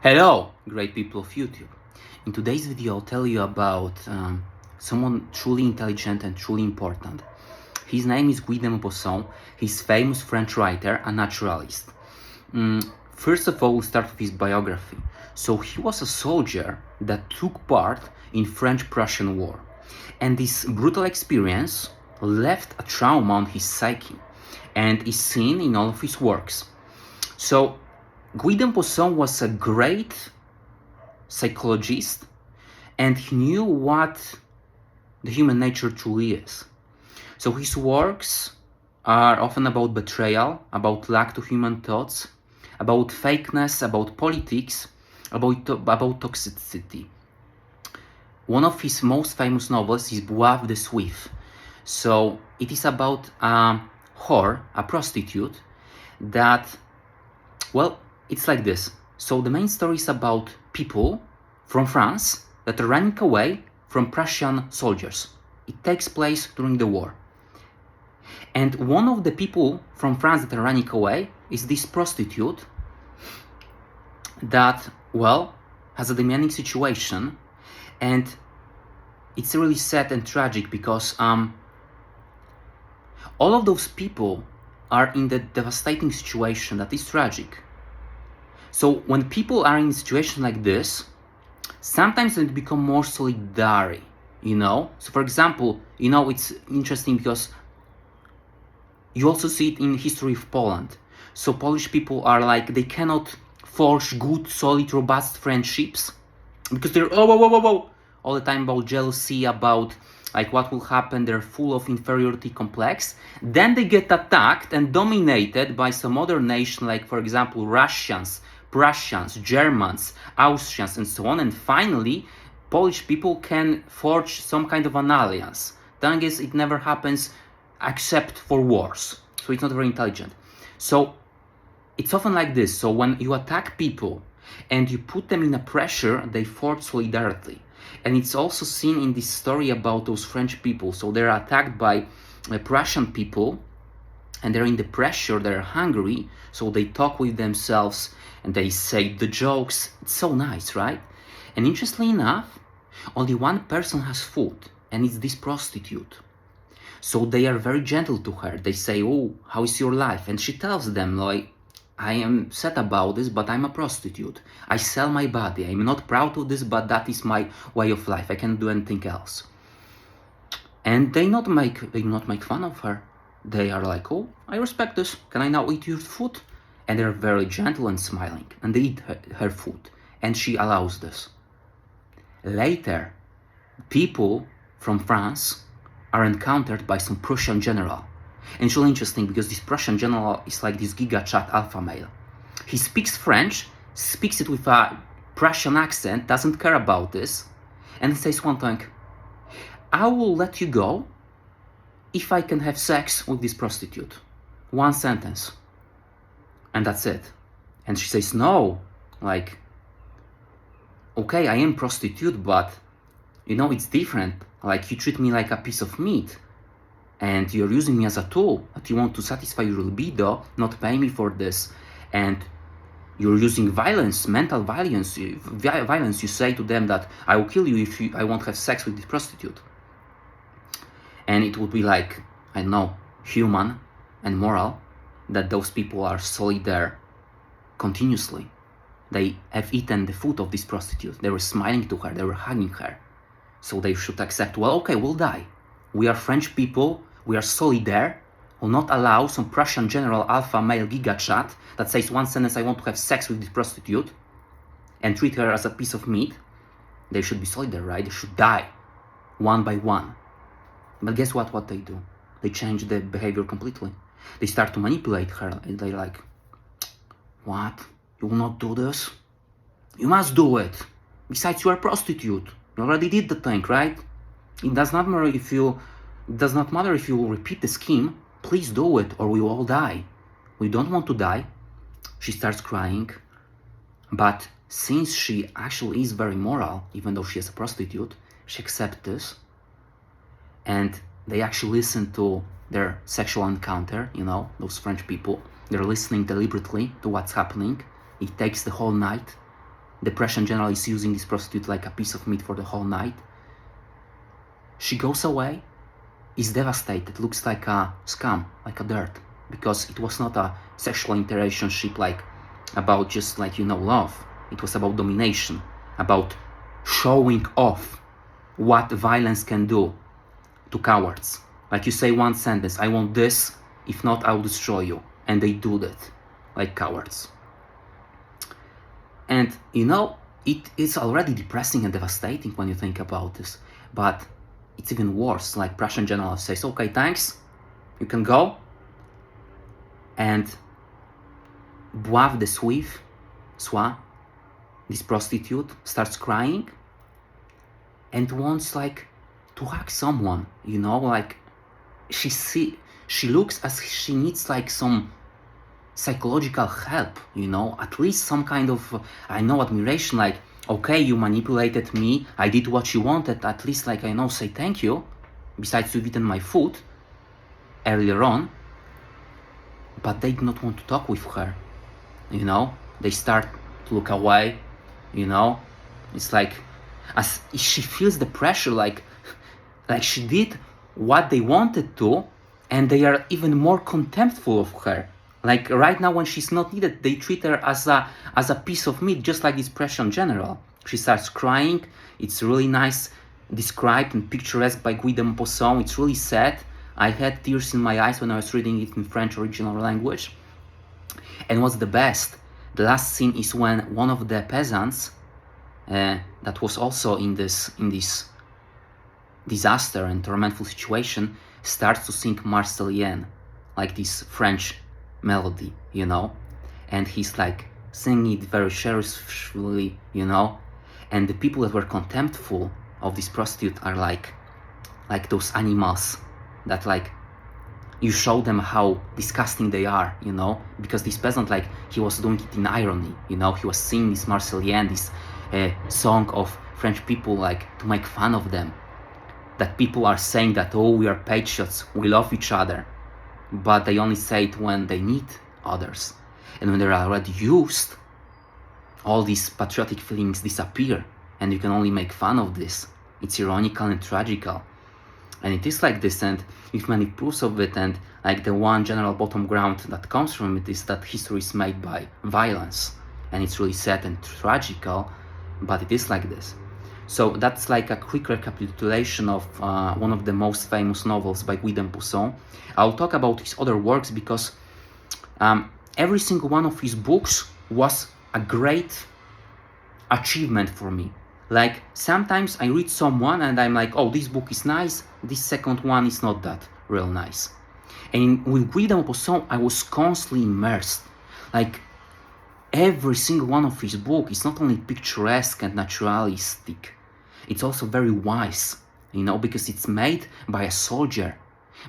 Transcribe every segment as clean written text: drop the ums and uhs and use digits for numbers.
Hello, great people of YouTube. In today's video, I'll tell you about someone truly intelligent and truly important. His name is Guy de Maupaussant. He's a famous French writer and naturalist. First of all, we'll start with his biography. So he was a soldier that took part in French-Prussian War. And this brutal experience left a trauma on his psyche and is seen in all of his works. So Guy de Maupaussant was a great psychologist, and he knew what the human nature truly is. So his works are often about betrayal, about lack of human thoughts, about fakeness, about politics, about toxicity. One of his most famous novels is Boule the Suif. So it is about a whore, a prostitute, that, well, it's like this. So the main story is about people from France that are running away from Prussian soldiers. It takes place during the war. And one of the people from France that are running away is this prostitute that, well, has a demanding situation. And it's really sad and tragic because all of those people are in the devastating situation that is tragic. So when people are in a situation like this, sometimes they become more solidary, So for example, it's interesting because you also see it in history of Poland. So Polish people are like, they cannot forge good, solid, robust friendships because they're all the time about jealousy, about like what will happen. They're full of inferiority complex. Then they get attacked and dominated by some other nation, like for example Russians, Prussians, Germans, Austrians, and so on. And finally, Polish people can forge some kind of an alliance. The thing is, it never happens except for wars. So it's not very intelligent. So it's often like this. So when you attack people and you put them in a pressure, they forge solidarity. And it's also seen in this story about those French people. So they're attacked by Prussian people and they're in the pressure, they're hungry. So they talk with themselves and they say the jokes. It's so nice, right? And interestingly enough, only one person has food, and it's this prostitute. So they are very gentle to her. They say, "Oh, how is your life?" And she tells them, like, "I am sad about this, but I'm a prostitute. I sell my body. I'm not proud of this, but that is my way of life. I can't do anything else." And they not make fun of her. They are like, "Oh, I respect this. Can I now eat your food?" And they're very gentle and smiling, and they eat her food, and she allows this. Later, people from France are encountered by some Prussian general. And it's really interesting because this Prussian general is like this giga chat alpha male. He speaks French, speaks it with a Prussian accent, doesn't care about this, and he says one thing: "I will let you go if I can have sex with this prostitute." One sentence. And that's it. And she says, "No, like, okay, I am prostitute, but it's different. Like, you treat me like a piece of meat and you're using me as a tool, that you want to satisfy your libido, not pay me for this. And you're using violence, mental violence. You say to them that I will kill you if I won't have sex with this prostitute." And it would be like, I don't know, human and moral that those people are solidary continuously. They have eaten the food of this prostitute. They were smiling to her. They were hugging her. So they should accept, well, okay, we'll die. We are French people. We are solidary. Will not allow some Prussian general alpha male giga chat that says one sentence, "I want to have sex with this prostitute," and treat her as a piece of meat. They should be solidary, right? They should die one by one. But guess what they do? They change the behavior completely. They start to manipulate her, and they're like, "What? You will not do this? You must do it. Besides, you are a prostitute. You already did the thing, right? It does not matter if you will repeat the scheme. Please do it, or we will all die. We don't want to die." She starts crying. But since she actually is very moral, even though she is a prostitute, she accepts this. And they actually listen to their sexual encounter, those French people. They're listening deliberately to what's happening. It takes the whole night. the Prussian general is using this prostitute like a piece of meat for the whole night. She goes away, is devastated, looks like a scum, like a dirt, because it was not a sexual interrelationship like about just like, love. It was about domination, about showing off what violence can do to cowards. Like you say one sentence, I want this, if not, I will destroy you. And they do that, like cowards. And it is already depressing and devastating when you think about this. But it's even worse. Like Prussian general says, okay, thanks, you can go. And Boule the suif, this prostitute, starts crying and wants like to hug someone, like she looks as she needs like some psychological help, at least some kind of admiration, like, okay, you manipulated me, I did what you wanted, at least like say thank you, besides you've eaten my food earlier on. But they do not want to talk with her, they start to look away, it's like as she feels the pressure, like she did what they wanted to, and they are even more contemptful of her. Like right now when she's not needed, they treat her as a piece of meat, just like this Prussian general. She starts crying. It's really nice described and picturesque by Guy de Maupaussant. It's really sad. I had tears in my eyes when I was reading it in French original language. And what's the best? The last scene is when one of the peasants that was also in this disaster and tormentful situation starts to sing Marseillaise, like this French melody, and he's like singing it very cherishfully, and the people that were contemptful of this prostitute are like those animals that like you show them how disgusting they are, because this peasant, like, he was doing it in irony, he was singing this Marseillaise, this song of French people, like to make fun of them, that people are saying that, oh, we are patriots, we love each other, but they only say it when they need others. And when they're already used, all these patriotic feelings disappear, and you can only make fun of this. It's ironical and tragical. And it is like this, and with many proofs of it, and like the one general bottom ground that comes from it is that history is made by violence. And it's really sad and tragical, but it is like this. So that's like a quick recapitulation of one of the most famous novels by Guy de Maupaussant. I'll talk about his other works because every single one of his books was a great achievement for me. Like sometimes I read someone and I'm like, oh, this book is nice, this second one is not that real nice. And with Guy de Maupaussant, I was constantly immersed. Like every single one of his books is not only picturesque and naturalistic, it's also very wise, because it's made by a soldier,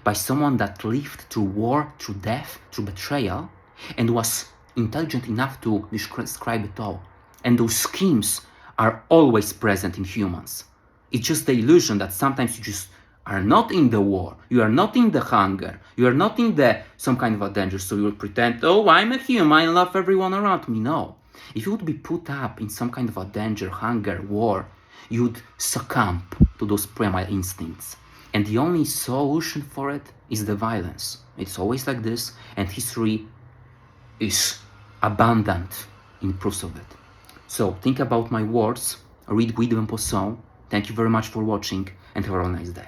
by someone that lived through war, through death, through betrayal, and was intelligent enough to describe it all. And those schemes are always present in humans. It's just the illusion that sometimes you just are not in the war, you are not in the hunger, you are not in some kind of a danger, so you will pretend, oh, I'm a human, I love everyone around me. No. If you would be put up in some kind of a danger, hunger, war, you would succumb to those primal instincts. And the only solution for it is the violence. It's always like this, and history is abundant in proofs of it. So think about my words, read Guy de Maupaussant. Thank you very much for watching, and have a nice day.